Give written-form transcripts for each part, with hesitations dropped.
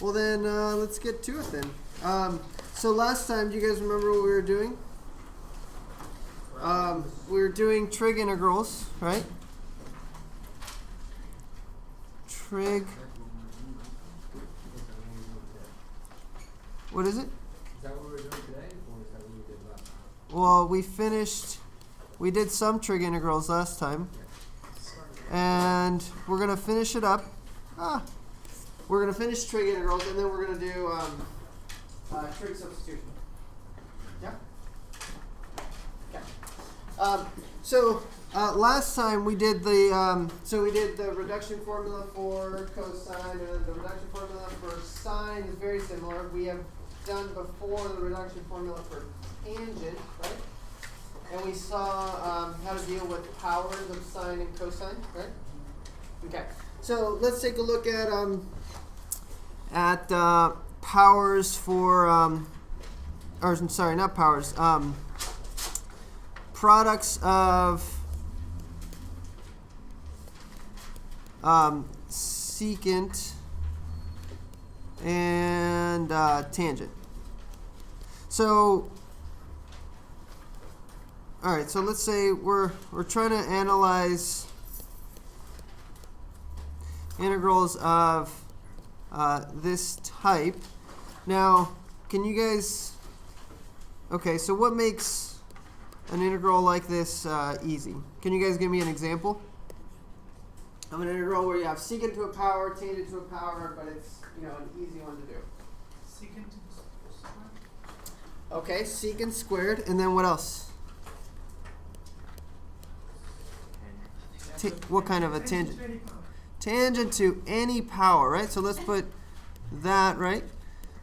Well then, let's get to it then. So last time, do you guys remember what we were doing? We were doing trig integrals, right? Trig. What is it? Is that what we were doing today, or is that what we did last time? Well, we did some trig integrals last time. And we're going to finish it up. We're going to finish trig integrals, and then we're going to do trig substitution. Yeah? Okay. So last time we did the reduction formula for cosine, and the reduction formula for sine is very similar. We have done before the reduction formula for tangent, right? And we saw how to deal with powers of sine and cosine, right? Okay. So let's take a look at powers for or sorry, not powers. Products of secant and tangent. So, all right. So let's say we're trying to analyze integrals of this type. Now, can you guys? Okay. So what makes an integral like this easy? Can you guys give me an example of an integral where you have secant to a power, tangent to a power, but it's an easy one to do? Secant squared. Okay, secant squared, and then what else? What kind of a tangent? Tangent to any power, right? So let's put that, right?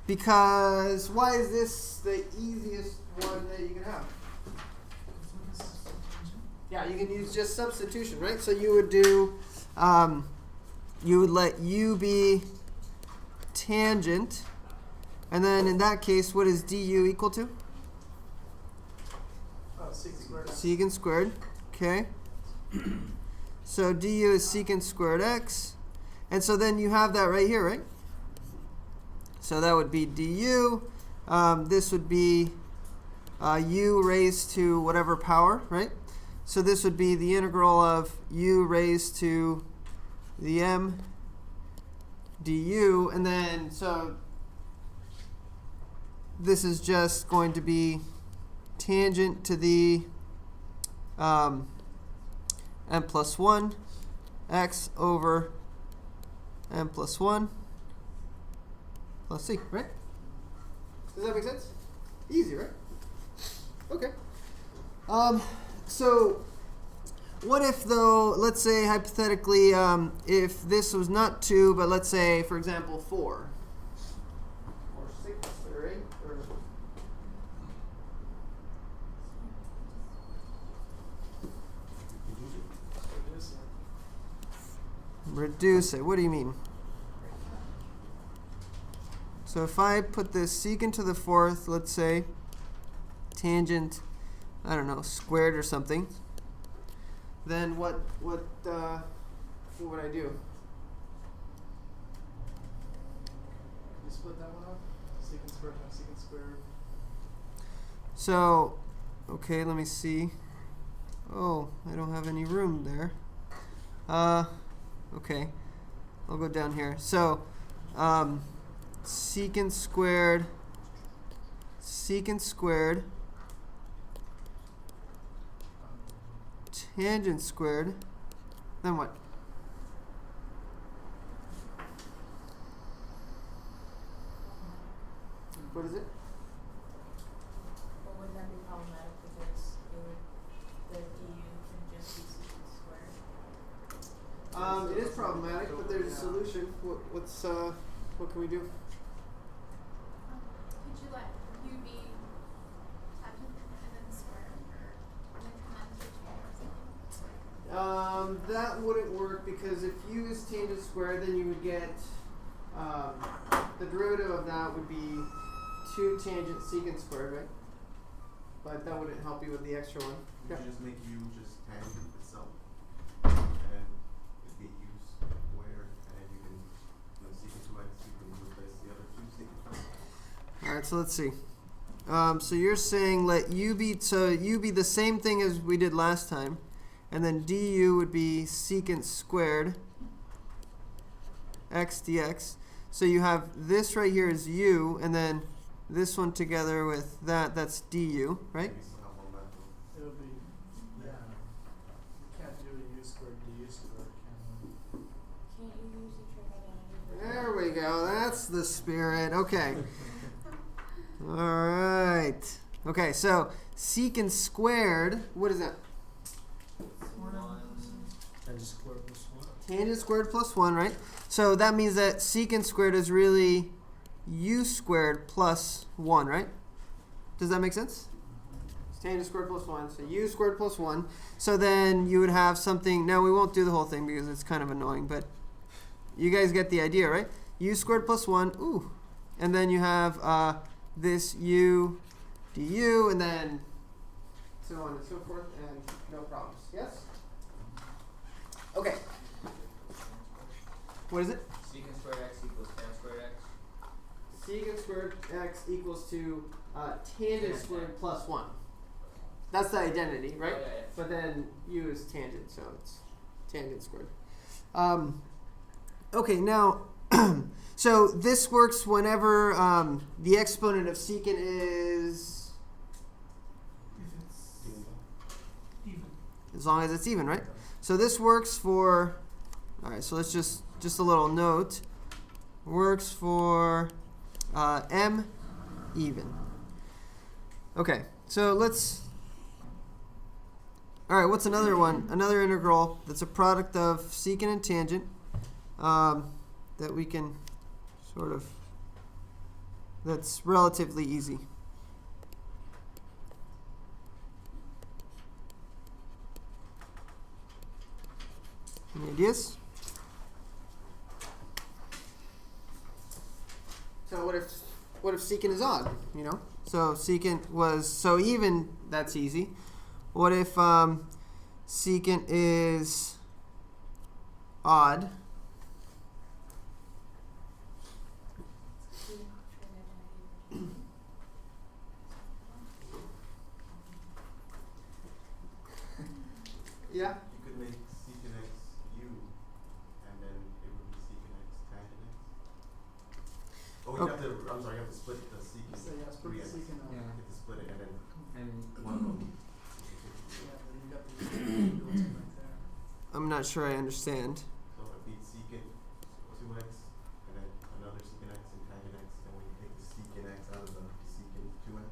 Because why is this the easiest one that you can have? Yeah, you can use just substitution, right? So you would do, you would let u be tangent, and then in that case, what is du equal to? Secant squared. Secant squared, okay. So du is secant squared x, and so then you have that right here, right? So that would be du. This would be u raised to whatever power, right? So this would be the integral of u raised to the m du, and then so this is just going to be tangent to the m plus 1 x over m plus 1 plus c, right? Does that make sense? Easy, right? Okay. So what if, though, let's say hypothetically, if this was not 2, but let's say, for example, 4, or 6, or 8, or... Reduce it. What do you mean? So if I put this secant to the 4th, let's say, tangent, I don't know, squared or something, then what would I do? You split that one up. Secant squared times secant squared. So, okay, let me see. Oh, I don't have any room there. Okay, I'll go down here. So, secant squared, tangent squared, then what? What is it? Well, wouldn't that be problematic because the du can just be secant squared? It is problematic, but there's a solution. What can we do? Could you let u be tangent and then square, or like commensurate or something? That wouldn't work because if u is tangent squared, then you would get the derivative of that would be 2 tangent secant squared, right? But that wouldn't help you with the extra one. You could just make u just tangent itself, and it'd be u squared, and you can secant to x, you can replace the right, so let's see. So you're saying let u be the same thing as we did last time, and then du would be secant squared x dx. So you have this right here is u, and then this one together with that, that's du, right? We still have one left. It'll be, yeah. You can't do a u squared du squared, can Can't you use the trigonometry? There we go. That's the spirit. Okay. All right. Okay, so secant squared, what is that? Tangent squared plus 1. Tangent squared plus 1, right? So that means that secant squared is really u squared plus 1, right? Does that make sense? It's tangent squared plus 1, so u squared plus 1. So then you would have something, now we won't do the whole thing because it's kind of annoying, but you guys get the idea, right? U squared plus 1, ooh. And then you have this u du, and then so on and so forth, and no problems. Yes? Okay. What is it? Secant squared x equals tan squared x. Secant squared x equals to tangent squared plus 1. That's the identity, right? Oh, yeah. But then u is tangent, so it's tangent squared. Okay, now, so this works whenever the exponent of secant is, as long as it's even, right? So this works for, all right, so let's just a little note, works for m even. Okay, so let's, all right, what's another one? Another integral that's a product of secant and tangent that we can sort of, that's relatively easy. Any ideas? So what if secant is odd, you know? So secant was, so even, that's easy. What if secant is odd? Yeah. You could make secant x u, and then it would be secant x tangent x. Oh, you Okay. have to, I'm sorry, you have to split the secant. So yeah, split the 3x. secant out. Yeah. You have to split it, and then And one of them. Yeah, then you got the built in right there. I'm not sure I understand. So it'd be secant 2x, and then another secant x and tangent x, and when you take the secant x out of the secant 2x,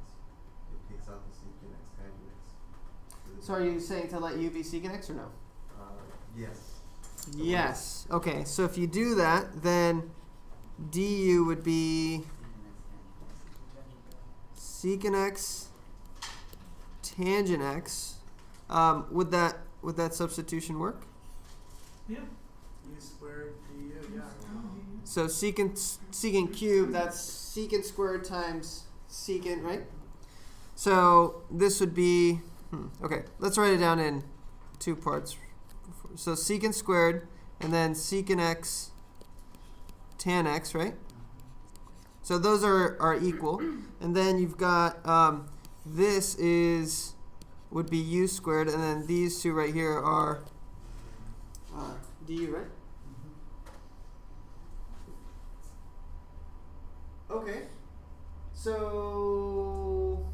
it takes out the secant x tangent x. So are you saying to let u be secant x or no? Yes. Yes. Okay, so if you do that, then du would be secant x tangent x. Would that substitution work? Yeah. U squared du, yeah. So secant cubed, that's secant squared times secant, right? So this would be, okay, let's write it down in two parts. So secant squared, and then secant x tan x, right? So those are equal. And then you've got, this would be u squared, and then these two right here are du, right? Okay. So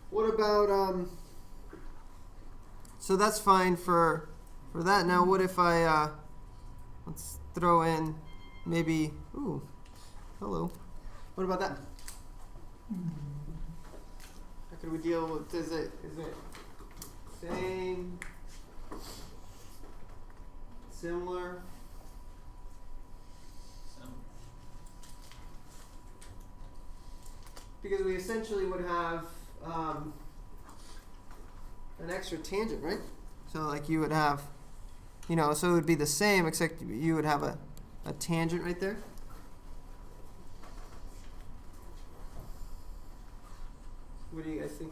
what about so that's fine for that. Now what if I let's throw in maybe, ooh, hello. What about that? How could we deal with, is it same, similar? Because we essentially would have an extra tangent, right? So like you would have, you know, so it would be the same except you would have a tangent right there. What do you guys think?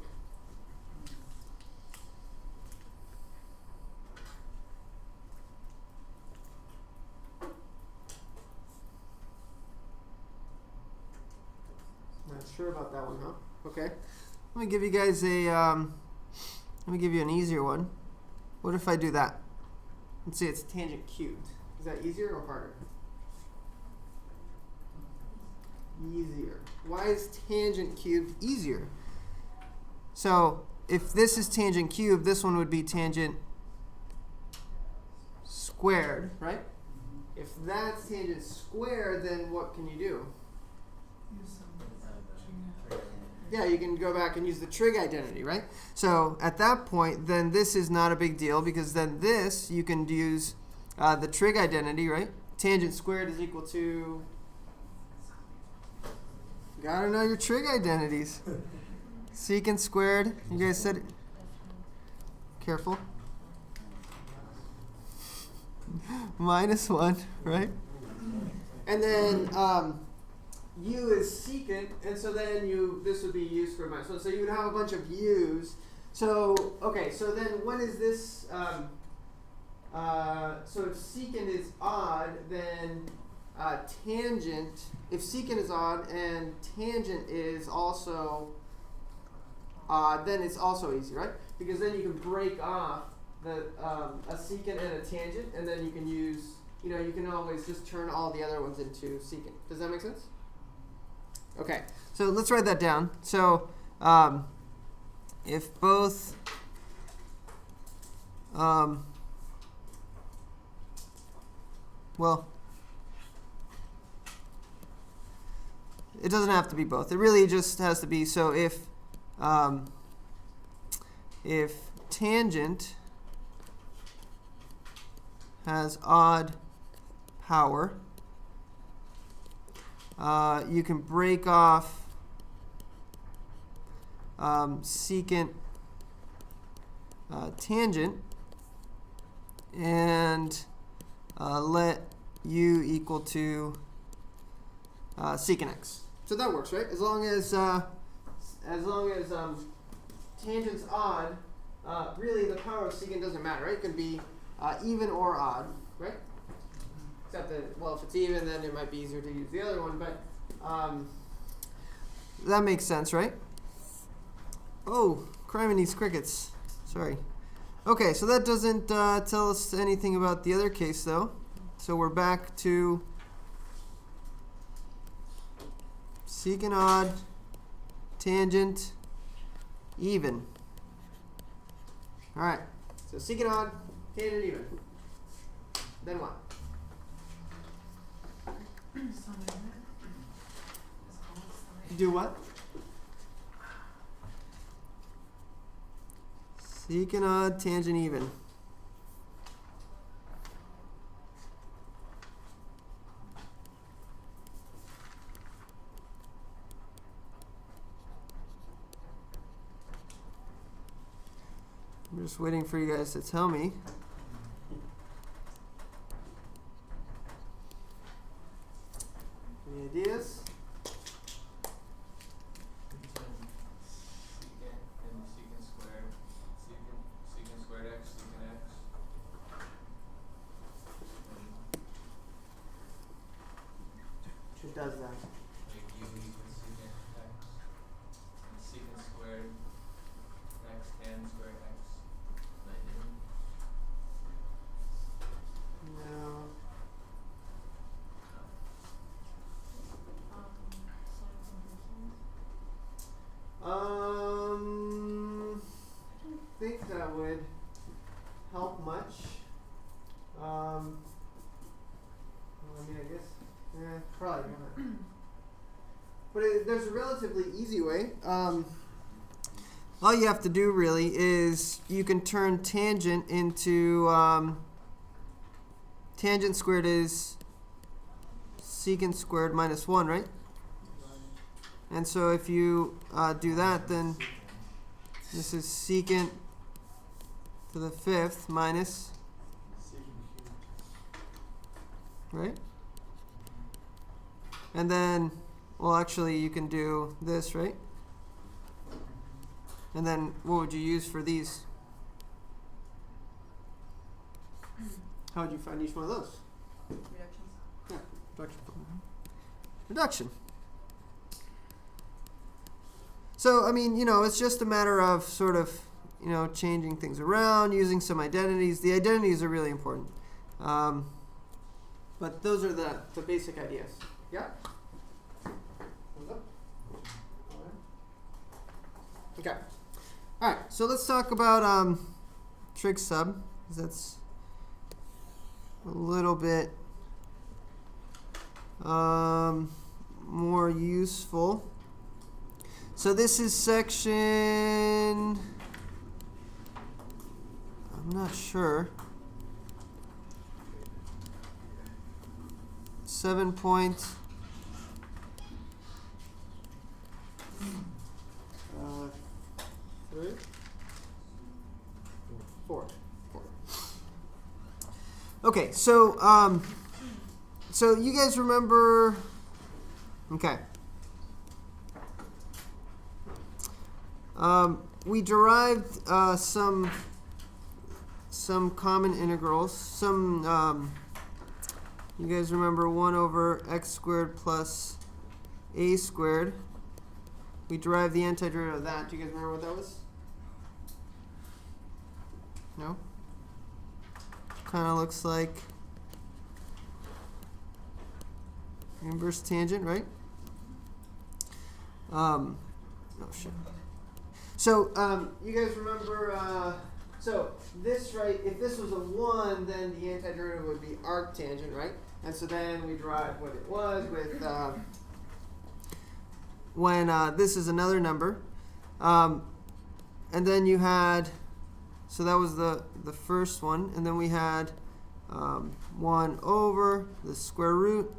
sure about that one, huh? Okay. Let me give you guys a, let me give you an easier one. What if I do that? Let's say it's tangent cubed. Is that easier or harder? Easier. Why is tangent cubed easier? So if this is tangent cubed, this one would be tangent squared, right? If that's tangent squared, then what can you do? Yeah, you can go back and use the trig identity, right? So at that point, then this is not a big deal because then this, you can use the trig identity, right? Tangent squared is equal to, gotta know your trig identities. Secant squared, you guys said it. Careful. -1, right? And then u is secant, and so then this would be u squared minus 1. So you would have a bunch of u's. So, okay, so then when is this, so if secant is odd, then tangent, if secant is odd and tangent is also odd, then it's also easy, right? Because then you can break off the a secant and a tangent, and then you can use, you can always just turn all the other ones into secant. Does that make sense? Okay, so let's write that down. So if both well, it doesn't have to be both. It really just has to be, so if tangent has odd power, you can break off secant tangent and let u equal to secant x. So that works, right? As long as tangent's odd, really the power of secant doesn't matter, right? It can be even or odd, right? Except that, well, if it's even, then it might be easier to use the other one, but that makes sense, right? Oh, crime needs crickets. Sorry. Okay, so that doesn't tell us anything about the other case, though. So we're back to secant odd, tangent even. All right, so secant odd, tangent even. Then what? Do what? Secant odd, tangent even. I'm just waiting for you guys to tell me. Any ideas? Secant and secant squared. Secant squared x, secant x. Who does that? Like u equals secant x. And secant squared x tan squared x. No. I don't think that would help much. Well, I mean, I guess, probably not. But there's a relatively easy way. All you have to do really is you can turn tangent into tangent squared is secant squared minus 1, right? And so if you do that, then this is secant to the 5th minus, right? And then, well, actually, you can do this, right? And then what would you use for these? How would you find each one of those? Reductions. Yeah, reduction. Reduction. So, I mean, it's just a matter of sort of, changing things around, using some identities. The identities are really important. But those are the basic ideas. Yeah? Thumbs up? Okay. All right, so let's talk about trig sub, 'cause that's a little bit more useful. So this is section, I'm not sure, 7.3? 4. Okay, so you guys remember, okay. We derived some common integrals. You guys remember 1 over x squared plus a squared. We derived the antiderivative of that. Do you guys remember what that was? No? Kind of looks like inverse tangent, right? Oh shit. So you guys remember? So this, right? If this was a 1, then the antiderivative would be arctangent, right? And so then we derived what it was with when this is another number, and then you had. So that was the first one, and then we had 1 over the square root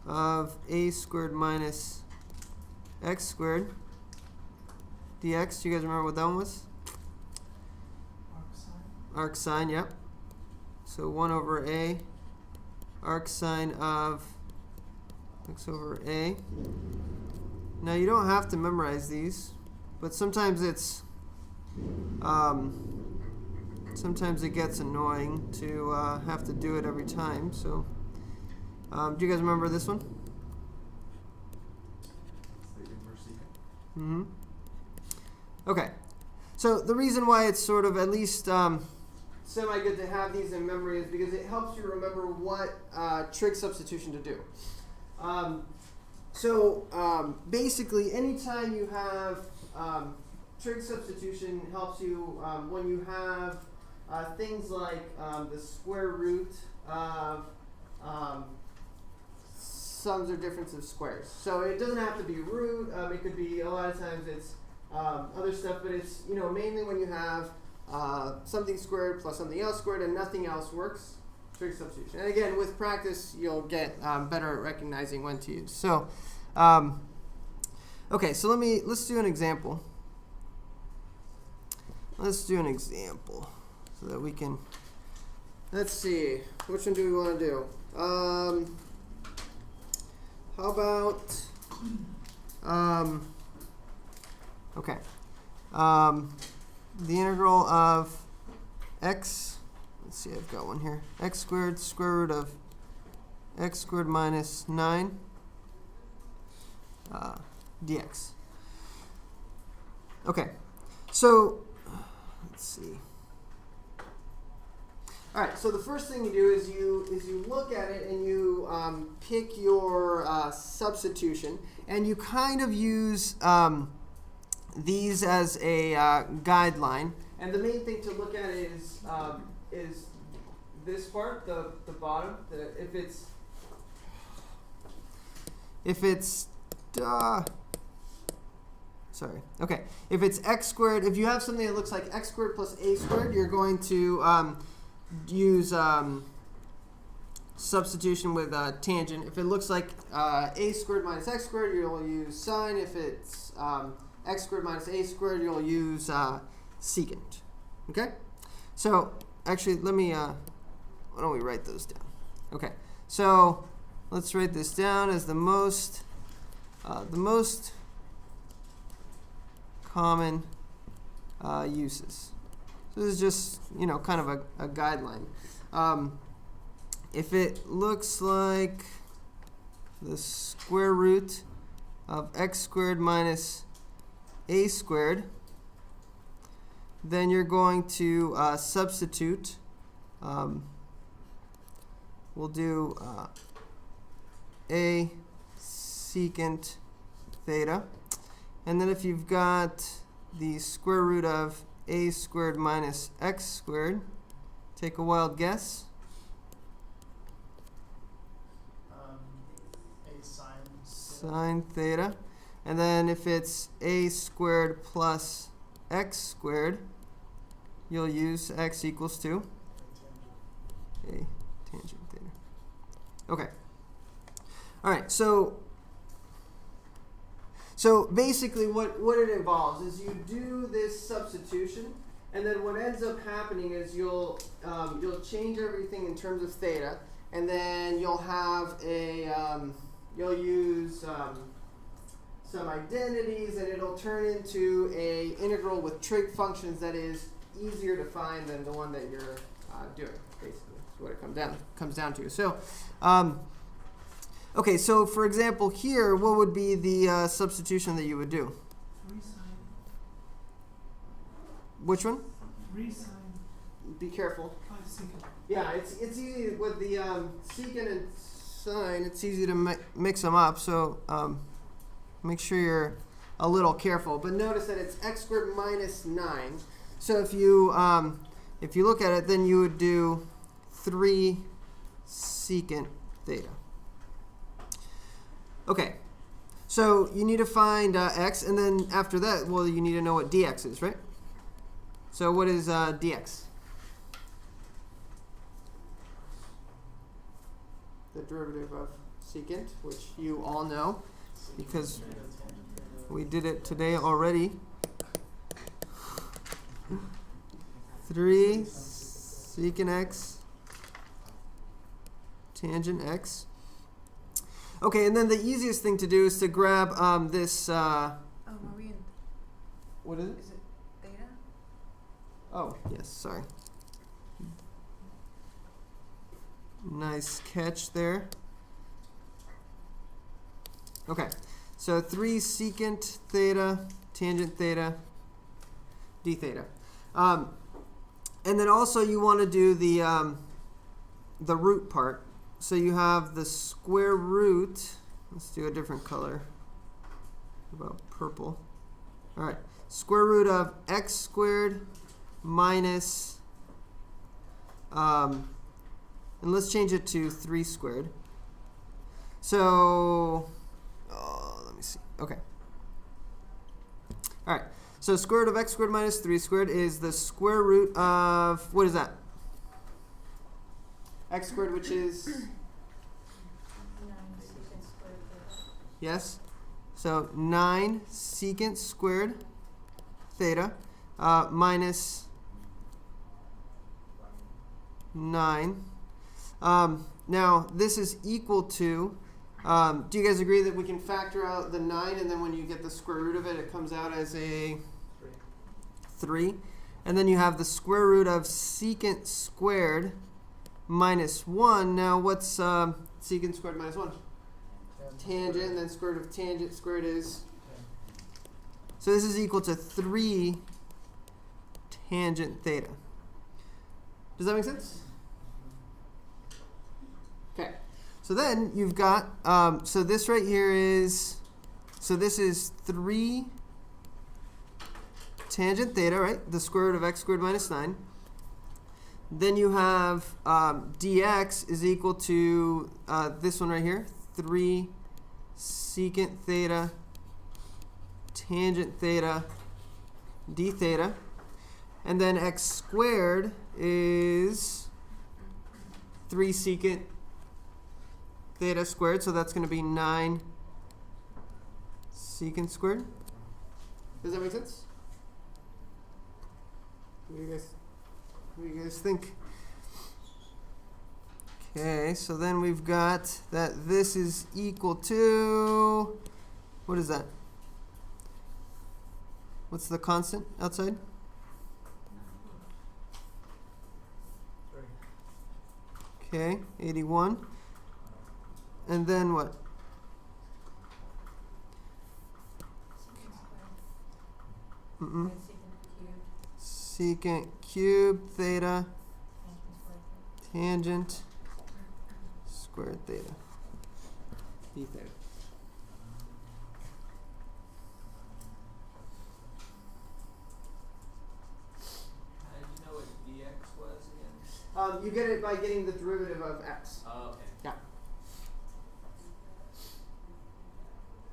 of a squared minus x squared dx. Do you guys remember what that one was? Arc sine, yep. So 1 over a arc sine of x over a. Now you don't have to memorize these, but sometimes it's sometimes it gets annoying to have to do it every time. So, do you guys remember this one? It's the inverse secant. Mm-hmm. Okay. So the reason why it's sort of at least semi-good to have these in memory is because it helps you remember what trig substitution to do. Basically, anytime you have trig substitution helps you when you have things like the square root of sums or difference of squares. So it doesn't have to be root. It could be, a lot of times it's other stuff, but it's mainly when you have something squared plus something else squared and nothing else works. Trig substitution. And again, with practice, you'll get better at recognizing when to use. So, okay, so let's do an example. Let's do an example so that we can. Let's see, which one do we want to do? How about? Okay. The integral of x. Let's see, I've got one here. X squared square root of x squared minus 9 dx. Okay, so let's see. All right, so the first thing you do is you look at it and you pick your substitution, and you kind of use these as a guideline. And the main thing to look at is this part, the bottom. If it's x squared, if you have something that looks like x squared plus a squared, you're going to use substitution with tangent. If it looks like a squared minus x squared, you'll use sine. If it's x squared minus a squared, you'll use secant. Okay? So actually, let me, why don't we write those down? Okay, so let's write this down as the most common uses. So this is just, kind of a guideline. If it looks like the square root of x squared minus a squared. Then you're going to substitute. We'll do a secant theta. And then if you've got the square root of a squared minus x squared, take a wild guess. A Sine theta. And then if it's a squared plus x squared, you'll use x equals to a tangent theta. Okay. All right. So basically what it involves is you do this substitution, and then what ends up happening is you'll change everything in terms of theta, and then you'll have you'll use some identities, and it'll turn into a integral with trig functions that is easier to find than the one that you're doing. Basically, is what it comes down to. So, okay. So, for example, here, what would be the substitution that you would do? 3 sine. Which one? 3 sine. Be careful. 5 secant. Yeah, it's easy with the secant and sine. It's easy to mix them up. So make sure you're a little careful. But notice that it's x squared minus 9. So if you look at it, then you would do 3 secant theta. Okay. So you need to find x, and then after that, well, you need to know what dx is, right? So what is dx? The derivative of secant, which you all know because we did it today already. 3 secant x tangent x. Okay, and then the easiest thing to do is to grab this. Oh, Maureen, What is it? is it theta? Oh, yes, sorry. Nice catch there. Okay, so 3 secant theta, tangent theta, d theta. And then also you want to do the root part. So you have the square root. Let's do a different color. How about purple? All right, square root of x squared minus, and let's change it to 3 squared. So, let me see. Okay. All right. So square root of x squared minus 3 squared is the square root of, what is that? X squared, which is? 9 secant squared theta. Yes. So 9 secant squared theta minus 9. Now this is equal to, do you guys agree that we can factor out the 9, and then when you get the square root of it, it comes out as a 3? And then you have the square root of secant squared minus 1. Now what's secant squared minus 1? Tangent, and then square root of tangent squared is? So this is equal to 3 tangent theta. Does that make sense? Okay. So then you've got, so this right here is, so this is 3 tangent theta, right? The square root of x squared minus 9. Then you have dx is equal to this one right here, 3 secant theta tangent theta d theta. And then x squared is 3 secant theta squared, so that's going to be 9 secant squared. Does that make sense? What do you guys think? Okay, so then we've got that this is equal to, what is that? What's the constant outside? 3. Okay, 81. And then what? Secant squared. Secant cubed, Secant cubed theta tangent tangent squared theta. squared theta. D theta. How did you know what dx was again? You get it by getting the derivative of x. Oh, okay. Yeah.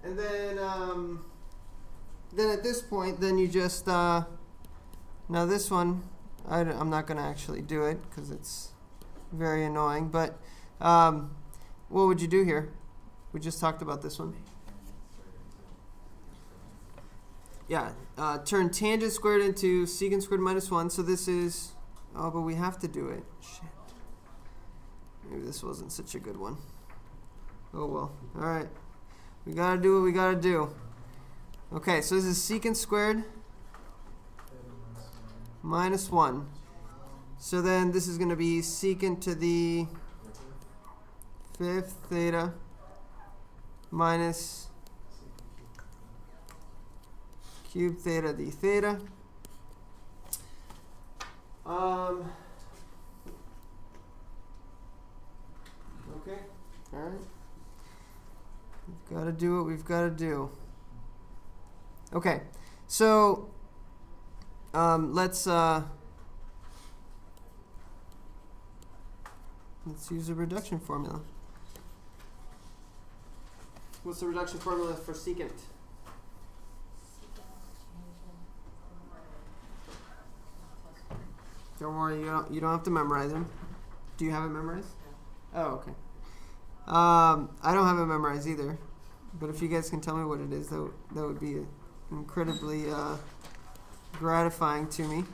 And then at this point, then you just, now this one, I'm not going to actually do it because it's very annoying, but what would you do here? We just talked about this one. Yeah, turn tangent squared into secant squared minus 1. So this is, oh, but we have to do it. Shit. Maybe this wasn't such a good one. Oh well. All right. We got to do what we got to do. Okay, so this is secant squared minus 1. So then this is going to be secant to the 5th theta minus cube theta d theta. Okay, all right. We've got to do what we've got to do. Okay, so let's use a reduction formula. What's the reduction formula for secant? Don't worry, you don't have to memorize them. Do you have it memorized? Oh, okay. I don't have it memorized either, but if you guys can tell me what it is, that would be incredibly gratifying to me.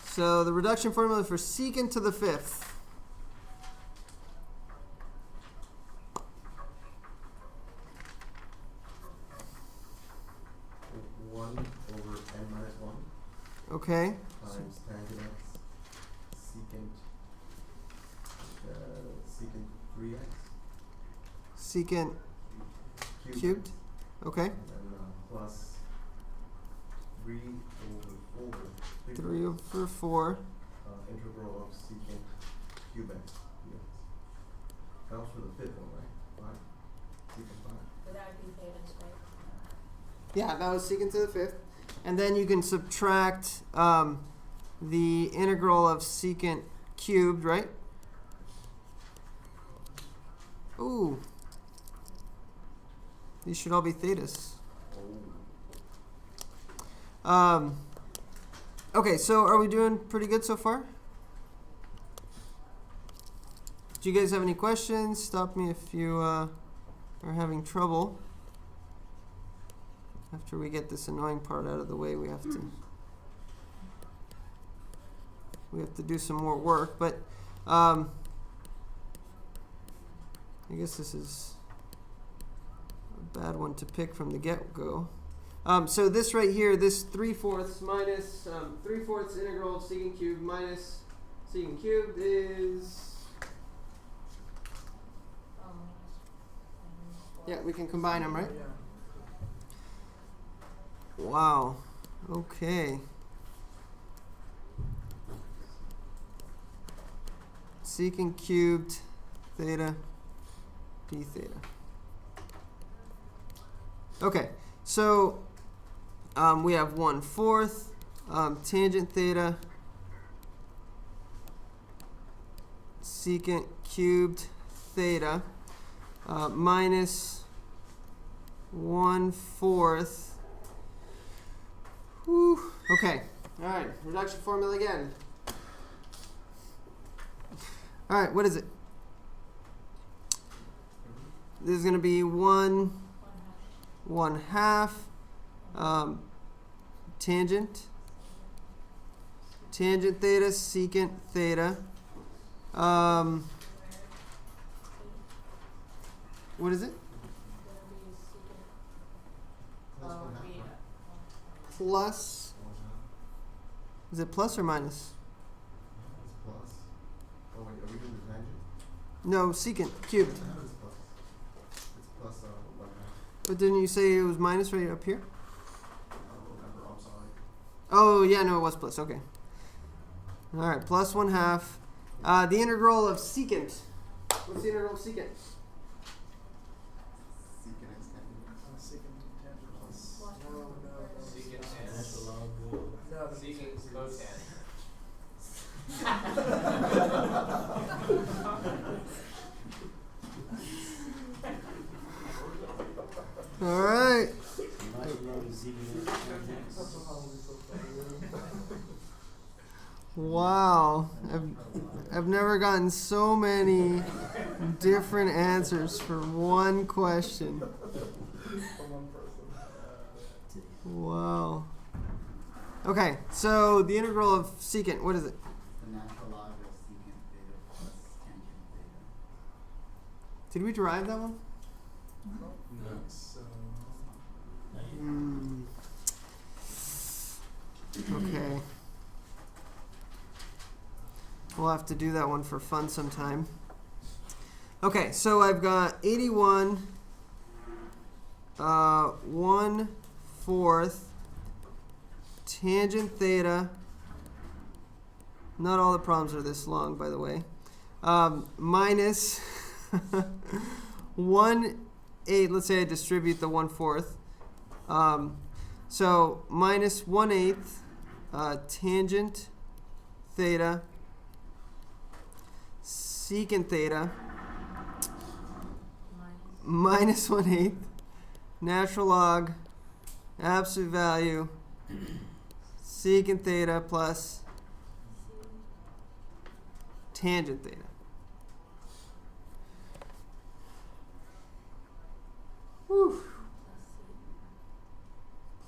So the reduction formula for secant to the 5th. Okay. Times tangent x secant secant 3x Secant cubed. Okay. And then plus 3 over 4 3 over 4. integral of secant cube x dx. That was for the 5th one, right? 5. Secant 5. Would that be theta squared? Yeah, that was secant to the 5th. And then you can subtract the integral of secant cubed, right? Ooh. These should all be thetas. Okay, so are we doing pretty good so far? Do you guys have any questions? Stop me if you are having trouble. After we get this annoying part out of the way, we have to do some more work. But I guess this is a bad one to pick from the get-go. So this right here, this 3/4 minus 3/4 integral of secant cubed minus secant cubed is, yeah, we can combine them, right? Yeah. Wow. Okay. Secant cubed theta d theta. Okay, so we have 1/4 tangent theta secant cubed theta minus 1/4. Whew. Okay. All right. Reduction formula again. All right. What is it? This is going to be 1/2 tangent theta secant theta. What is it? Plus. Is it plus or minus? It's plus. Oh wait, are we doing the tangent? No, secant cubed. I have it as plus. But didn't you say it was minus right up here? I don't remember, I'm sorry. Oh, yeah, no, it was plus. Okay. All right, plus 1/2. The integral of secant. What's the integral of secant? Secant x tangent x. Secant tangent plus. Plus No, no, no. Secant That's a tan. log. No, the Secant is- cotan. All right. Wow. I've never gotten so many different answers for one question. For one person. Wow. Okay, so the integral of secant, what is it? The natural log of secant theta plus tangent theta. Did we derive that one? No. So. Okay. We'll have to do that one for fun sometime. Okay, so I've got 81, 1/4 tangent theta. Not all the problems are this long, by the way. Minus 1/8. Let's say I distribute the 1/4. So minus 1/8 tangent theta secant theta minus 1/8 natural log absolute value secant theta plus tangent theta. Whew.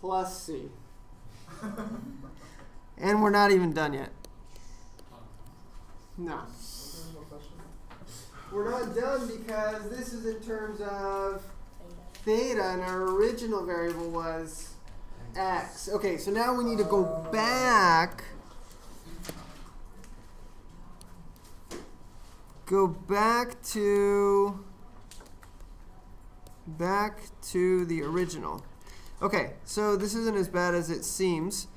Plus C. And we're not even done yet. No. Original question. We're not done because this is in terms of theta, and our original variable was x. Okay, so now we need to go back. Go back to the original. Okay, so this isn't as bad as it seems.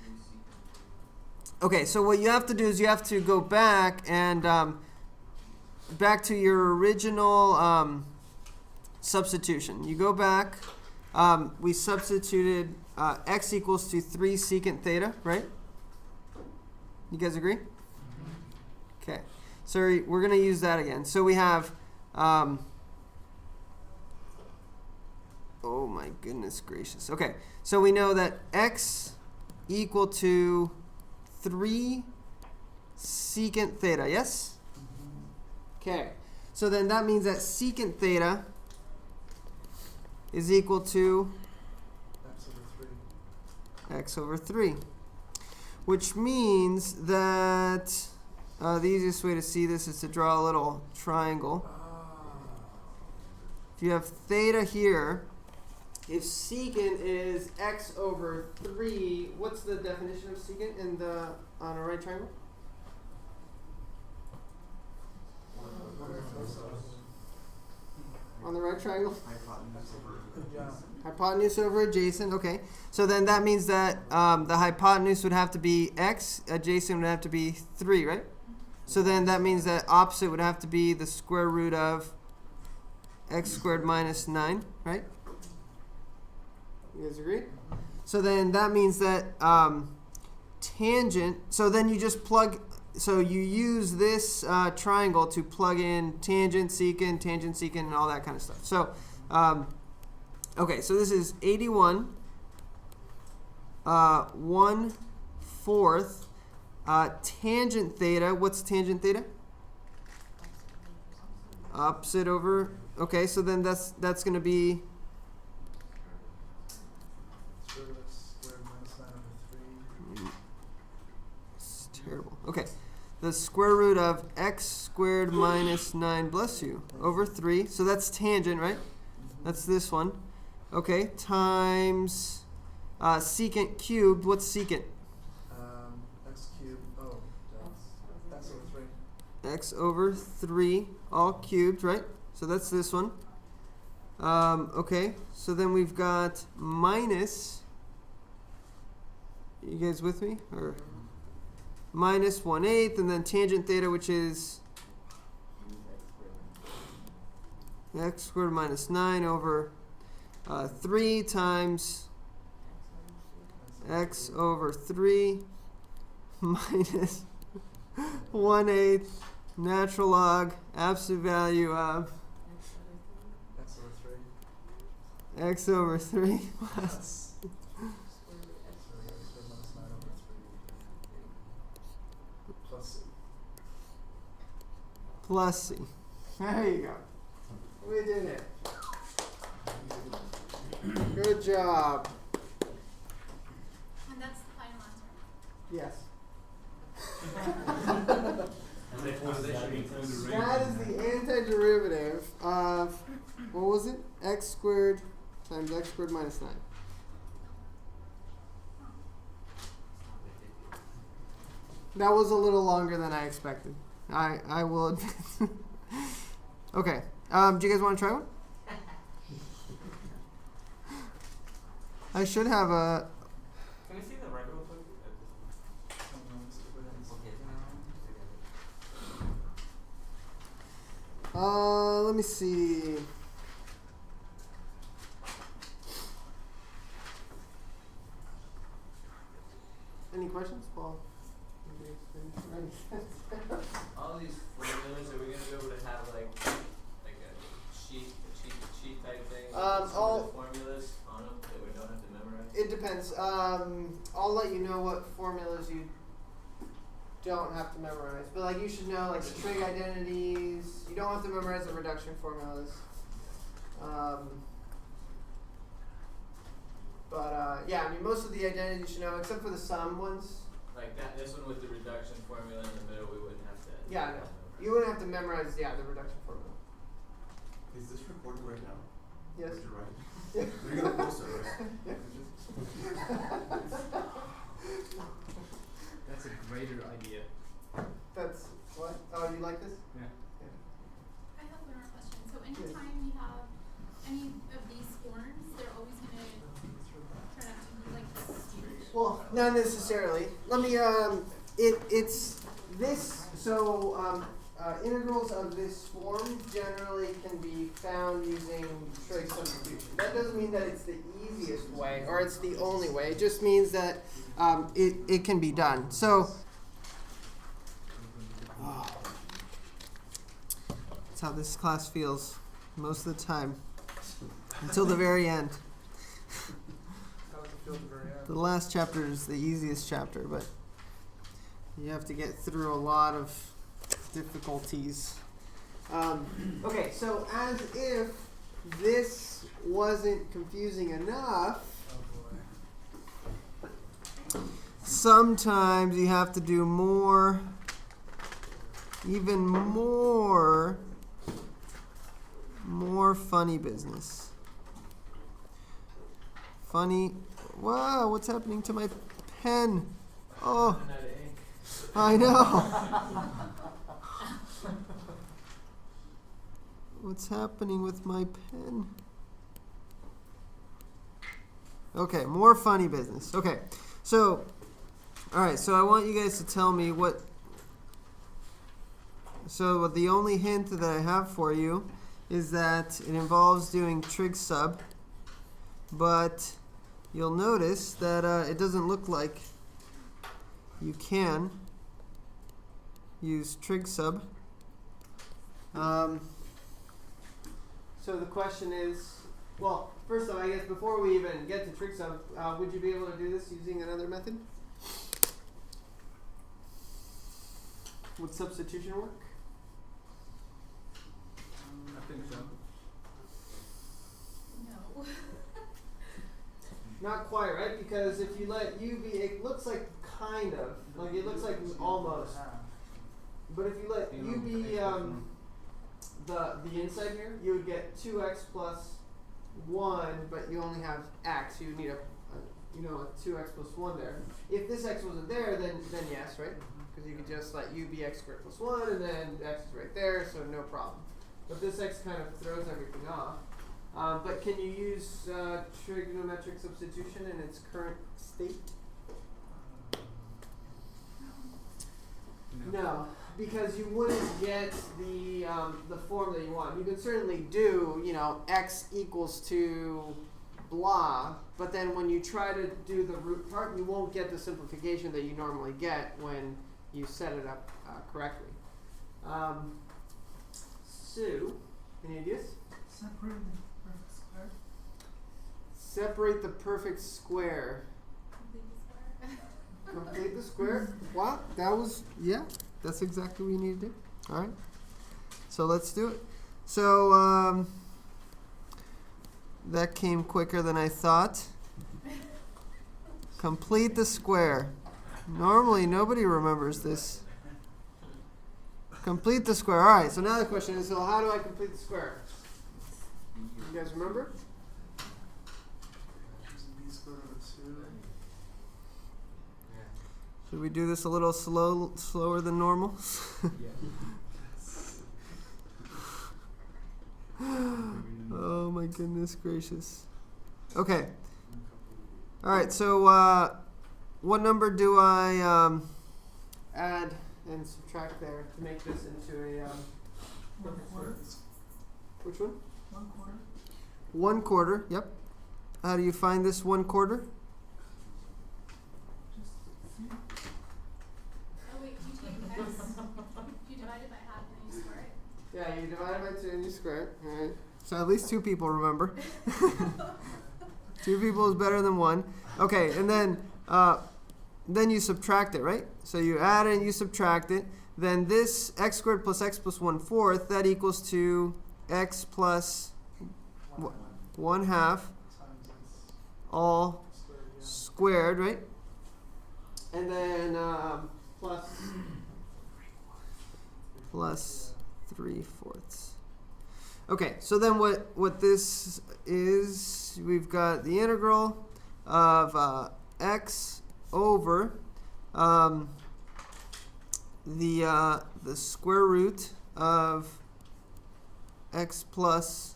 Okay, so what you have to do is you have to go back and back to your original substitution. You go back. We substituted x equals to 3 secant theta, right? You guys agree? Okay. So we're going to use that again. So we have, oh my goodness gracious. Okay, so we know that x equal to 3 secant theta, yes? Okay, so then that means that secant theta is equal to x over 3, which means that the easiest way to see this is to draw a little triangle. If you have theta here, if secant is x over 3, what's the definition of secant on a right triangle? On the right triangle? Hypotenuse over Hypotenuse over adjacent, okay. So then that means that the hypotenuse would have to be x, adjacent would have to be 3, right? So then that means that opposite would have to be the square root of x squared minus 9, right? You guys agree? So then that means that tangent, so then you just plug, so you use this triangle to plug in tangent, secant, and all that kind of stuff. So, okay, so this is 81, 1/4 tangent theta. What's tangent theta? Opposite over, okay, so then that's going to be it's terrible. Okay, the square root of x squared minus 9, bless you, over 3. So that's tangent, right? That's this one. Okay, times secant cubed. What's secant? X cubed. Oh, x over 3. X over 3, all cubed, right? So that's this one. Okay, so then we've got minus. You guys with me? Or minus 1/8, and then tangent theta, which is x squared minus 9 over 3 times x over 3 minus 1/8 natural log absolute value of X over 3. x over 3 plus plus c. There you go. We did it. Good job. And that's the final answer. Yes. And they force that include the That is the antiderivative of, what was it? X squared times x squared minus 9. That was a little longer than I expected. I will admit. Okay. Do you guys want to try one? I should have a. Can we see the right real quick? Let me see. Any questions, Paul? All these formulas, are we gonna be able to have like a cheat type thing? With some of all- the formulas on them that we don't have to memorize? It depends. I'll let you know what formulas you don't have to memorize. But like you should know like the trig identities. You don't have to memorize the reduction formulas. Yeah, I mean most of the identities you should know except for the sum ones. Like that, this one with the reduction formula in the middle, we wouldn't have to. Yeah, no. You wouldn't have to memorize the reduction formula. Is this recorded right now? Yes. What you're writing? You're gonna post it, right? That's a greater idea. That's what? Oh, you like this? Yeah. I have one more question. So Yes. anytime you have any of these forms, they're always gonna turn out to be like this. Well, not necessarily. Let me, it's this, so, integrals of this form generally can be found using trig substitution. That doesn't mean that it's the easiest way, or it's the only way. It just means that, it can be done. So, that's how this class feels most of the time, until the very end. How does it feel at the very end? The last chapter is the easiest chapter, but you have to get through a lot of difficulties. Okay, so as if this wasn't confusing enough, Oh boy. sometimes you have to do more, even more funny business. Funny. Wow, what's happening to my pen? Oh, Running out of ink. I know. What's happening with my pen? Okay, more funny business. Okay, so, all right, so I want you guys to tell me what. So the only hint that I have for you is that it involves doing trig sub, but you'll notice that it doesn't look like you can use trig sub. So the question is, well, first off, I guess before we even get to trig sub, would you be able to do this using another method? Would substitution work? I think so. No. Not quite, right? Because if you let u be, it looks like kind of, like it looks like almost. But if you let u be the inside here, you would get 2x plus 1, but you only have x. You would need a 2x plus 1 there. If this x wasn't there, then yes, right? Because you could just let u be x squared plus 1, and then x is right there, so no problem. But this x kind of throws everything off. But can you use trigonometric substitution in its current state? No, because you wouldn't get the form that you want. You can certainly do, x equals to blah, but then when you try to do the root part, you won't get the simplification that you normally get when you set it up correctly. So, any ideas? Separate the perfect square. Separate the perfect square. Complete the square. Wow, that was, that's exactly what you need to do. All right. So let's do it. So that came quicker than I thought. Complete the square. Normally, nobody remembers this. Complete the square. All right, so now the question is, so how do I complete the square? You guys remember? B square over 2. Should we do this a little slower than normal? Oh my goodness gracious. Okay. All right, so what number do I add and subtract there to make this into a perfect square? Which one? 1/4. 1/4, yep. How do you find this 1/4? Just see. Oh wait, you take x, you divide it by half and then you square it. Yeah, you divide it by 2 and you square it. All right. So at least 2 people remember. 2 people is better than 1. Okay, and then you subtract it, right? So you add it and you subtract it. Then this x squared plus x plus 1/4, that equals to x plus 1/2 Times all x squared, squared, right? And then plus 3/4. Okay, so then what this is, we've got the integral of x over the square root of x plus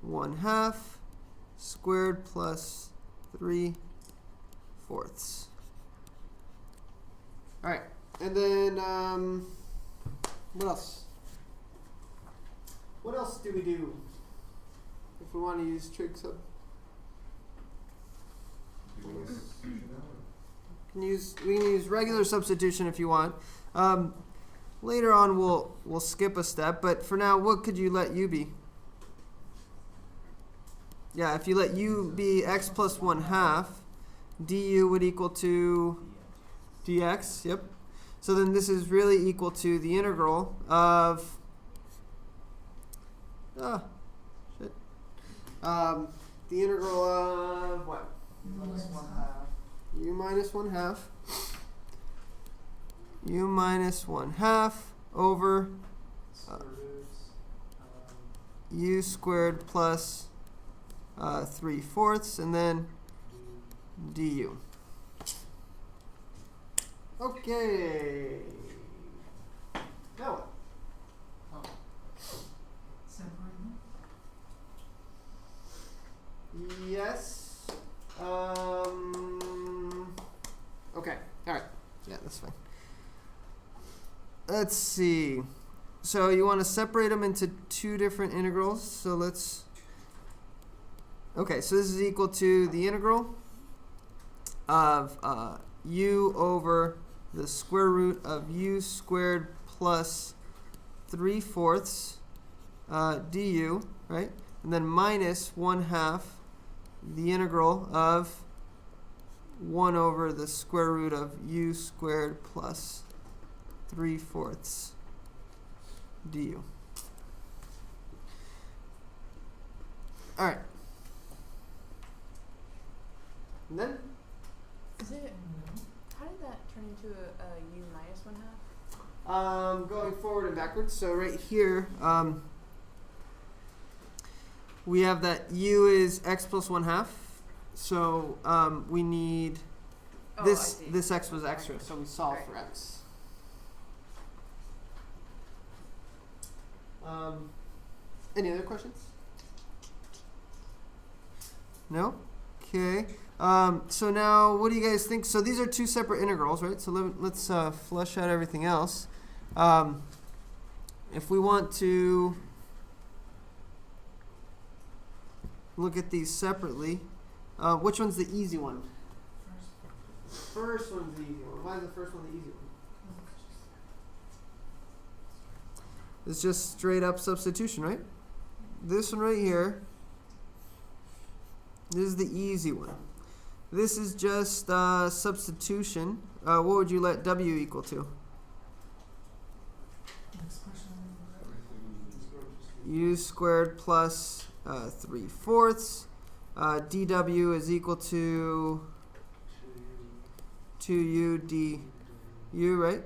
1/2 squared plus 3/4. All right, and then what else? What else do we do if we want to use trig sub? We can use regular substitution if you want. Later on we'll skip a step, but for now, what could you let u be? Yeah, if you let u be x plus 1/2, du would equal to dx. Yep. So then this is really equal to the integral of the integral of what? minus 1/2. U minus 1/2. U minus 1/2 over Square root. u squared plus 3/4, and then du. Okay. Now what? Separate them. Yes. Okay. All right. Yeah, that's fine. Let's see. So you want to separate them into 2 different integrals. So let's. Okay. So this is equal to the integral of u over the square root of u squared plus 3/4 du, right? And then minus 1/2 the integral of 1 over the square root of u squared plus 3/4 du. All right. And then Is it? How did that turn into a u minus 1/2? going forward and backwards. So right here, we have that u is x plus 1/2. So we need Oh, this. I see. This x was extra, so we solve Right. for x. Any other questions? No? Okay. So now, what do you guys think? So these are two separate integrals, right? So let's flesh out everything else. If we want to look at these separately, which one's the easy one? First one's the easy one. Why is the first one the easy one? It's just straight up substitution, right? This one right here, this is the easy one. This is just substitution. What would you let W equal to? U squared plus 3/4. dW is equal to 2U du, right?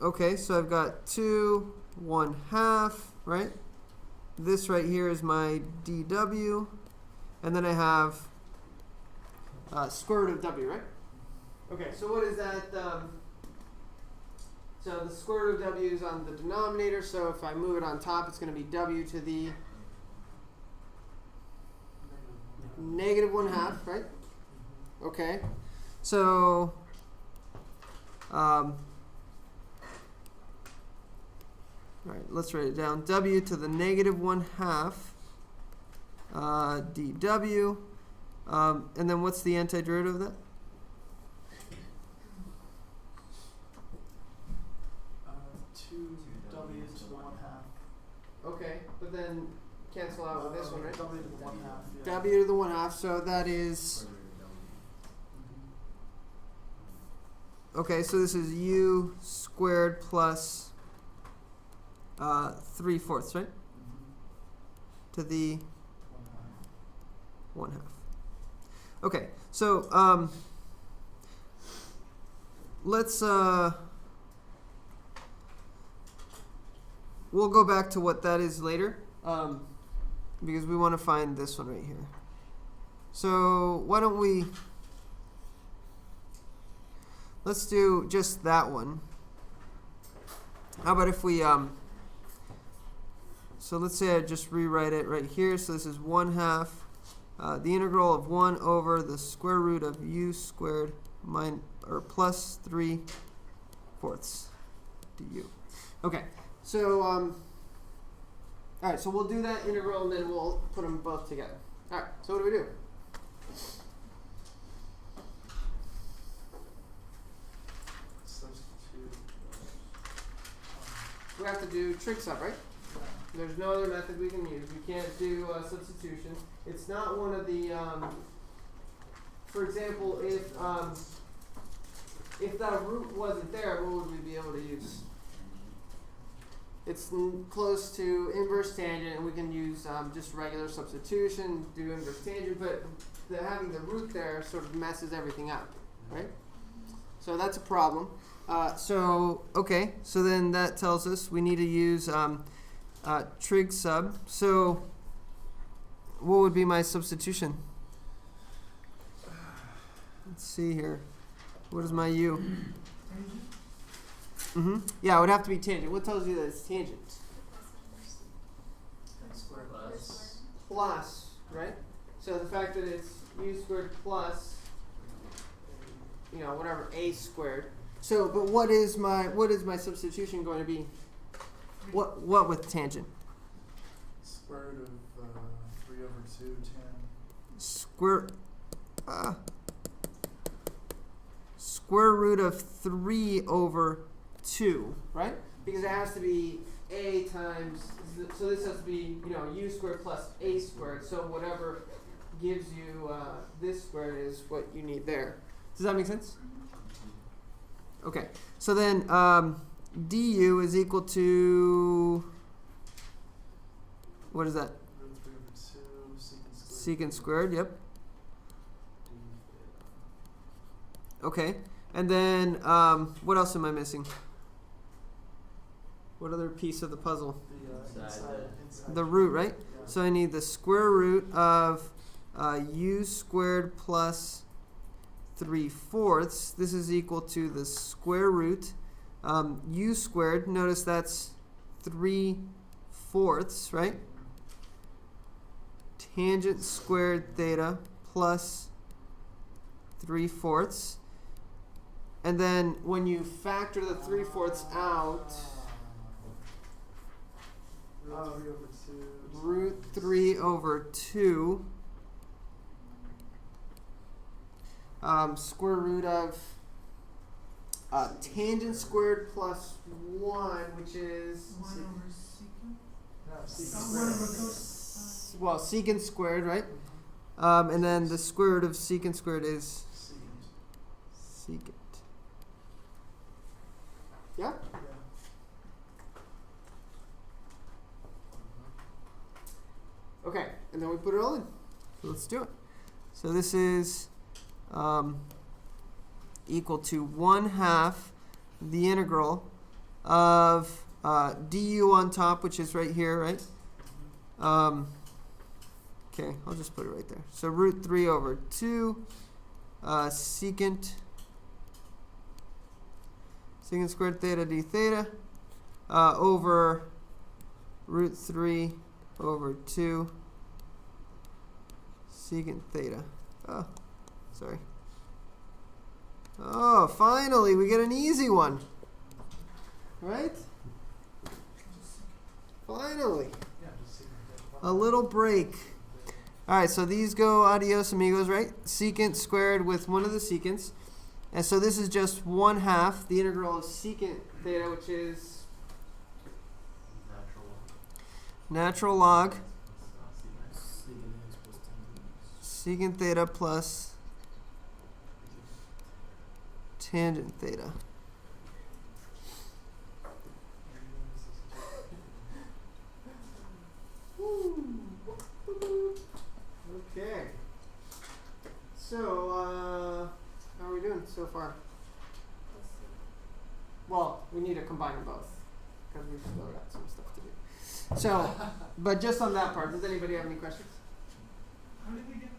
Okay, so I've got 2 1/2, right? This right here is my dW, and then I have square root of W, right? Okay, so what is that? So the square root of W is on the denominator, so if I move it on top, it's going to be W to the negative 1/2, right? Okay, so all right, let's write it down. W to the negative 1/2 dW, and then what's the antiderivative of that? Two W to the 1/2. Okay, but then cancel out with this one, right? W to the 1/2. Yeah. W to the 1/2, so that is, okay, so this is U squared plus 3/4, right? To the 1/2. Okay, so let's we'll go back to what that is later, because we want to find this one right here. So why don't we, let's do just that one. How about if we so let's say I just rewrite it right here. So this is 1/2 the integral of 1 over the square root of U squared plus 3/4 du. Okay, so all right, so we'll do that integral and then we'll put them both together. All right, so what do we do? Substitute. We have to do trig sub, right? There's no other method we can use. We can't do substitution. It's not one of the, for example, if that root wasn't there, what would we be able to use? It's close to inverse tangent, and we can use just regular substitution, do inverse tangent, but having the root there sort of messes everything up, right? So that's a problem. Okay, so then that tells us we need to use trig sub. So what would be my substitution? Let's see here. What is my U? Yeah, it would have to be tangent. What tells you that it's tangent? Square Plus, right? So the fact that it's U squared plus, whatever, A squared. So, but what is my substitution going to be? What with tangent? Square root of 3 over 2 square root of 3 over 2, right? Because it has to be A times, so this has to be, U squared plus A squared. So whatever gives you this squared is what you need there. Does that make sense? Okay, so then du is equal to, what is that? Root 3 over 2 Secant squared, yep. Okay, and then what else am I missing? What other piece of the puzzle? Inside. The root, right? Yeah. So I need the square root of U squared plus 3/4. This is equal to the square root. U squared, notice that's 3/4, right? tangent squared theta plus 3/4. And then when you factor the 3/4 out, Root 3 over 2. root 3 over 2, square root of tangent squared plus 1, which is, No, secant. well, secant squared, right? And then the square root of secant squared is secant. Yeah? Yeah. Okay, and then we put it all in. So let's do it. So this is equal to 1/2 the integral of du on top, which is right here, right? Okay, I'll just put it right there. So root 3 over 2 secant squared theta d theta over root 3 over 2 secant theta. Oh, sorry. Oh, finally, we get an easy one. Right? Finally. Yeah, just secant. A little break. All right, so these go adios amigos, right? Secant squared with one of the secants. And so this is just 1/2 the integral of secant theta, which is natural log secant theta plus tangent theta. Okay. So, how are we doing so far? Well, we need to combine them both because we've still got some stuff to do. So, but just on that part, does anybody have any questions? How did we get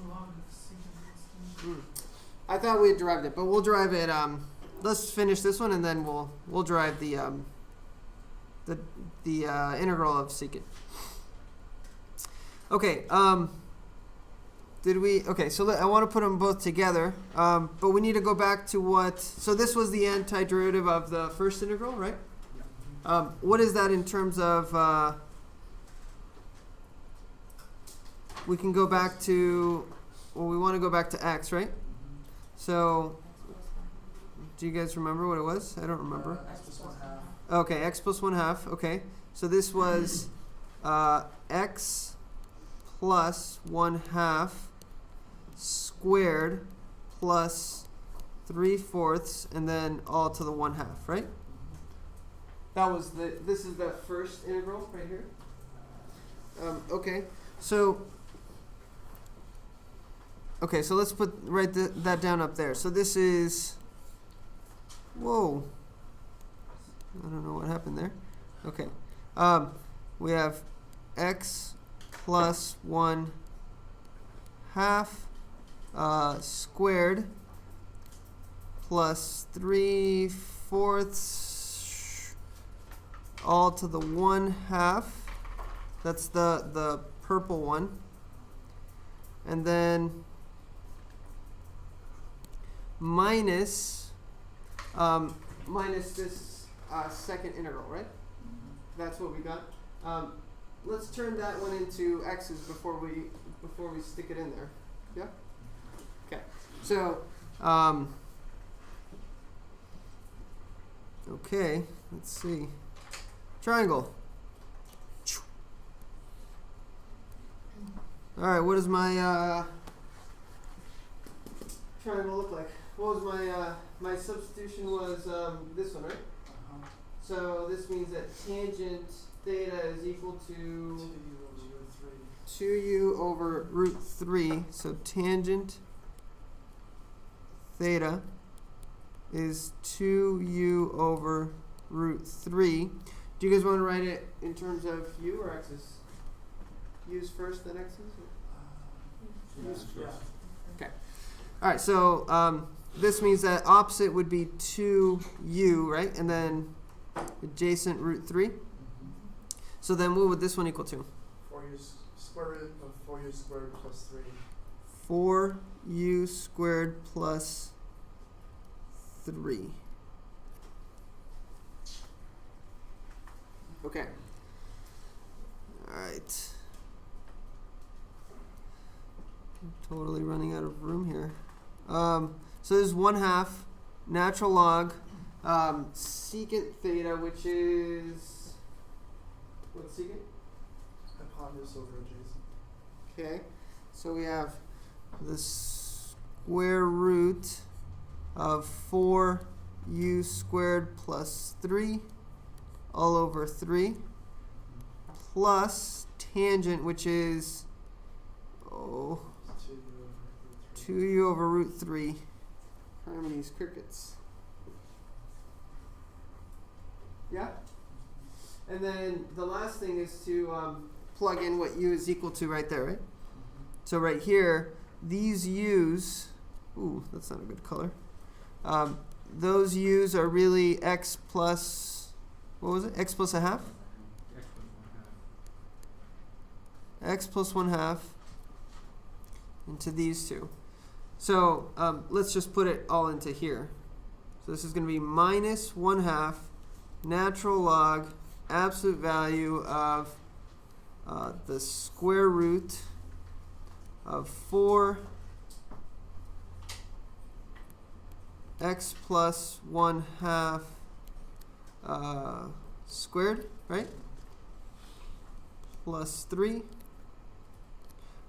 log of secant? I thought we had derived it, but we'll derive it. Let's finish this one, and then we'll derive the integral of secant. Okay. Did we? Okay. So I want to put them both together, but we need to go back to what. So this was the antiderivative of the first integral, right? What is that in terms of? We can go back to. Well, we want to go back to x, right? So, do you guys remember what it was? I don't remember. X plus 1/2. Okay, x plus 1/2. Okay, so this was x plus 1/2 squared plus 3/4, and then all to the 1/2, right? That was this is the first integral right here. Okay, so let's write that down up there. So this is, whoa, I don't know what happened there. Okay, we have x plus 1/2 squared plus 3/4 all to the 1/2. That's the purple one. And then minus this second integral, right? That's what we got. Let's turn that one into x's before we stick it in there. Yeah? Okay. So, okay, let's see. Triangle. All right, what does my triangle look like? What was my substitution was this one, right? So this means that tangent theta is equal to 2u over root 3. So tangent theta is 2u over root 3. Do you guys want to write it in terms of u or x's? U's first, then x's? Yeah. Okay. All right, so this means that opposite would be 2u, right? And then adjacent root 3. So then what would this one equal to? 4u. square root of 4u squared plus 3. 4u squared plus 3. Okay. Alright. I'm totally running out of room here. So this is 1/2 natural log secant theta, which is, what's secant? Hypotenuse over adjacent. Okay, so we have the square root of 4u squared plus 3 all over 3 plus tangent, which is 2u over root 3. Harmony's crickets. Yeah? And then the last thing is to plug in what u is equal to right there, right? So right here, these u's, ooh, that's not a good color. Those u's are really x plus, what was it? X plus a half? X plus 1/2 into these two. So let's just put it all into here. So this is going to be minus 1/2 natural log absolute value of the square root of 4 x plus 1/2 squared, right? Plus 3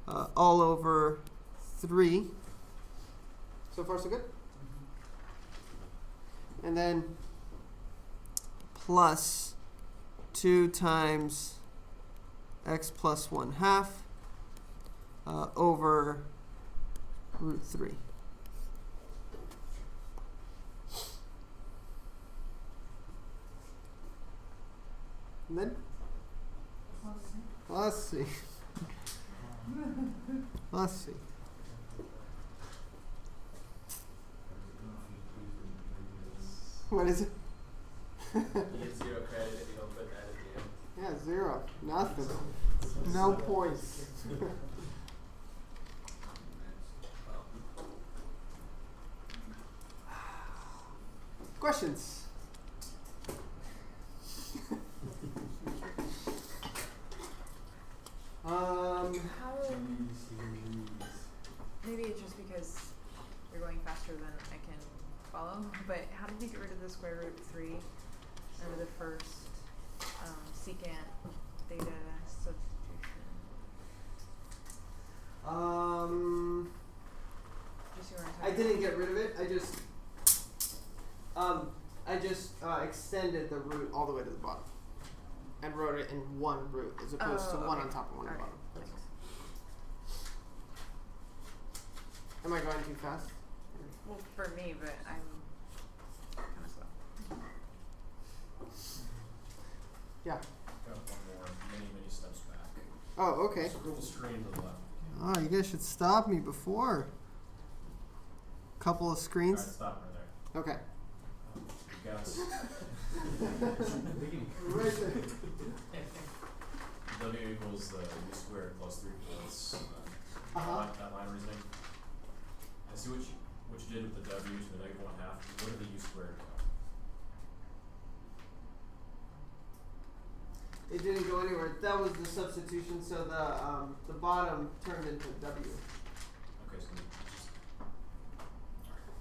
all over 3. So far, so good? And then plus 2 times x plus 1/2 over root 3. And then? Let's see. Let's see. What is it? You get 0 credit if you don't put that at the end. Yeah, 0. Nothing. No points. Questions? How maybe it's just because you're going faster than I can follow, but how did you get rid of the square root of 3 under the first secant theta substitution? Just you were I didn't get rid of it. I just extended the root all the way to the bottom and wrote it in one root as opposed to one on top of one on the bottom. That's all. Am I going too fast? Well, for me, but I'm kind of slow. Yeah. Got one more, many steps back. Oh, okay. Scroll the screen to the left. Oh, you guys should stop me before. Couple of screens. Alright, stop right there. Okay. Guess. Right there. W equals the u squared plus 3/4. That line reasoning. I see what you did with the w to the negative 1/2. What did the u squared go? It didn't go anywhere. That was the substitution, so the bottom turned into W. Okay, so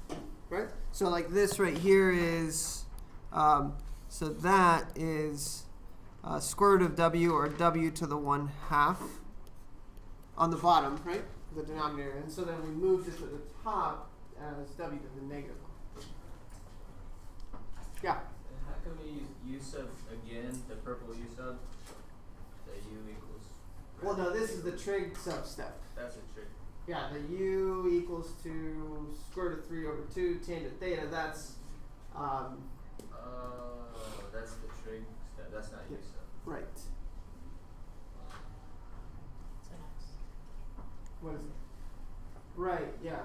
just Right? So like this right here is, so that is square root of W, or W to the 1/2 on the bottom, right? The denominator. And so then we moved it to the top as W to the negative 1. Yeah. And how come we use u sub again, the purple u sub? The u equals. Well, no, this is the trig sub step. That's a trick. Yeah, the u equals to square root of 3 over 2 tangent theta. That's That's the trig step. That's not u sub. right. What is it? Right. Yeah.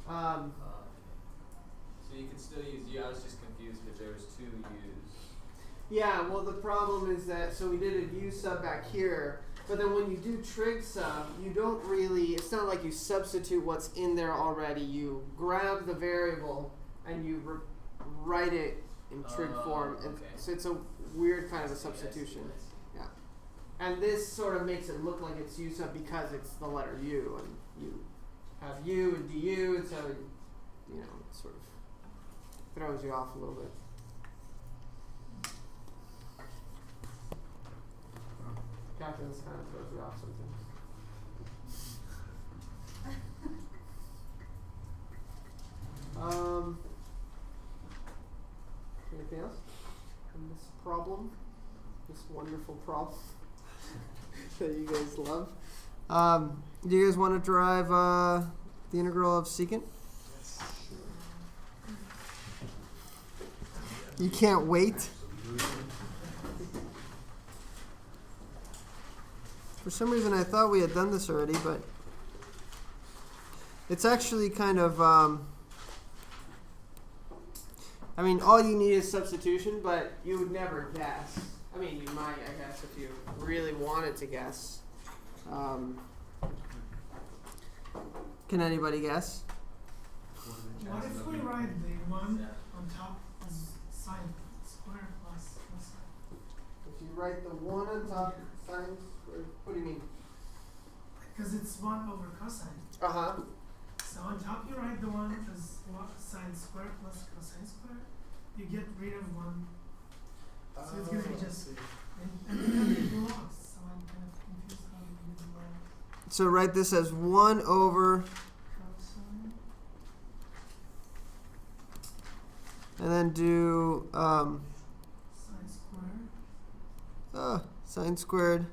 So you can still use u. I was just confused because there was 2 u's. Yeah. Well, the problem is that so we did a u sub back here. But then when you do trig sub, you don't really, it's not like you substitute what's in there already. You grab the variable and you write it in trig form. And okay. so it's a weird kind of a I see, substitution. I see. Yeah. And this sort of makes it look like it's U sub because it's the letter U, and you have U and du, and so, you know, it sort of throws you off a little bit. Calculus kind of throws you off sometimes. Anything else on this problem? This wonderful problem that you guys love. Do you guys want to derive the integral of secant? You can't wait? For some reason I thought we had done this already, but it's actually kind of, I mean, all you need is substitution, but you would never guess. I mean, you might, I guess, if you really wanted to guess. Can anybody guess? What if we write the one on top as sine square plus cosine? If you write the 1 on top, sine squared, what do you mean? Because it's 1 over cosine. Uh-huh. So on top you write the 1 as sine squared plus cosine squared. You get rid of 1. So it's going to be just, and then it belongs. So I'm kind of confused how you do the belongs. So write this as 1 over, Cosine. and then do Sine squared. sine squared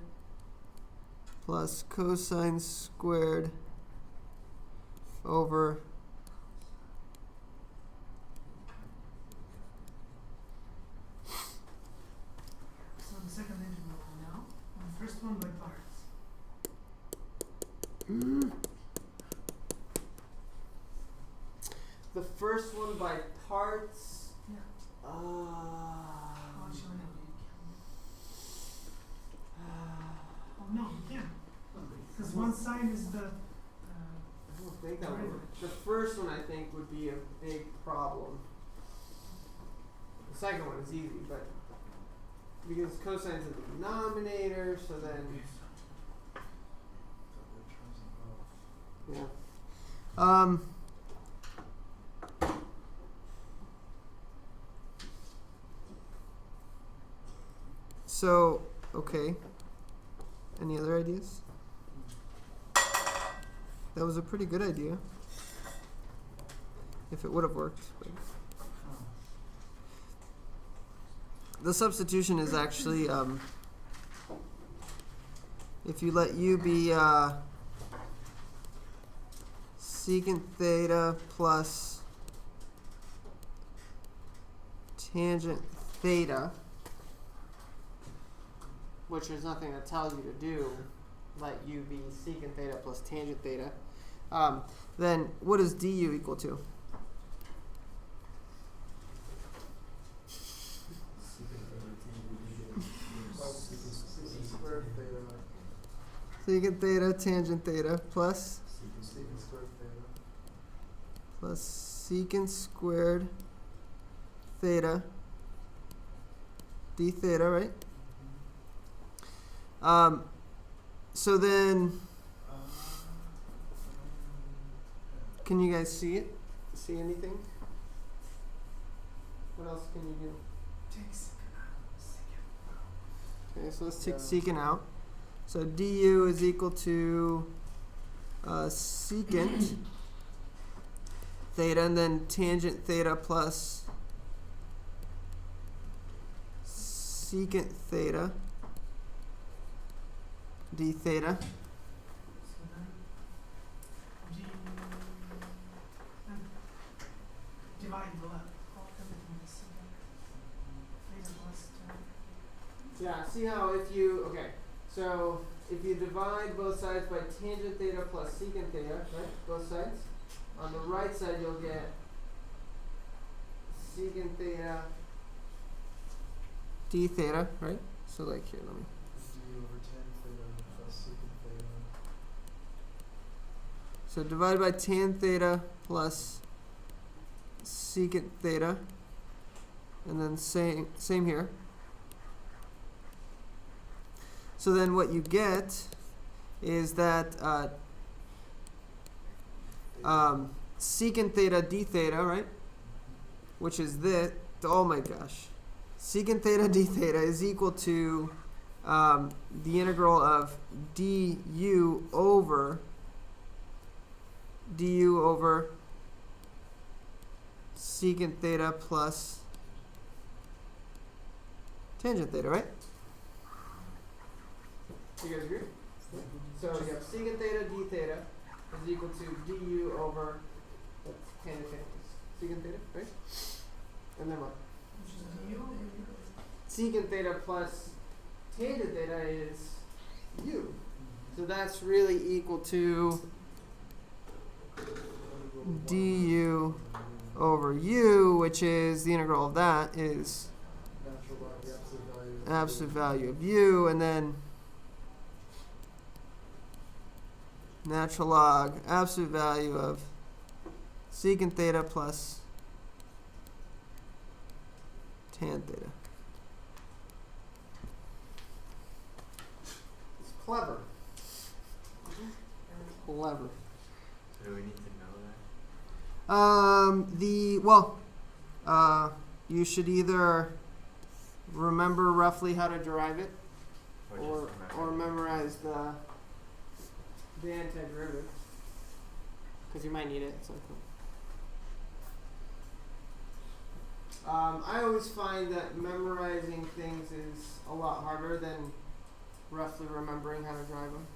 plus cosine squared over So the second integral now. And the first one by parts. the first one by parts. Yeah. How shall I have it? Oh no, you can't. Because one side is the. I don't think that would work. The first one I think would be a big problem. The second one is easy, but because cosine's in the denominator, so then yeah. So okay. Any other ideas? That was a pretty good idea. If it would have worked. But the substitution is actually if you let u be secant theta plus tangent theta, which there's nothing that tells you to do, let u be secant theta plus tangent theta, then what does du equal to? Secant theta tangent theta plus secant squared theta d theta, right? So then, can you guys see it? See anything? What else can you do? Take secant out. Okay, so let's take secant out. So du is equal to secant theta, and then tangent theta plus secant theta d theta. So then divide the left. Everything is secant. Theta plus tan. Yeah, see how if you, okay, so if you divide both sides by tangent theta plus secant theta, right, both sides, on the right side you'll get secant theta d theta, right? So like here, let me. D over tan theta plus So divided by tan theta plus secant theta, and then same here. So then what you get is that secant theta d theta, right? Which is this. Oh my gosh. Secant theta d theta is equal to the integral of du over secant theta plus tangent theta, right? You guys agree? So you have secant theta d theta is equal to du over tangent theta. Secant theta, right? And then what? Secant theta plus tangent theta is u. So that's really equal to du over u, which is the integral of that is absolute value of u, and then natural log absolute value of secant theta plus tan theta. It's clever. Clever. So do we need to know that? You should either remember roughly how to derive it, or memorize the antiderivative, because you might need it at some point. I always find that memorizing things is a lot harder than roughly remembering how to drive them.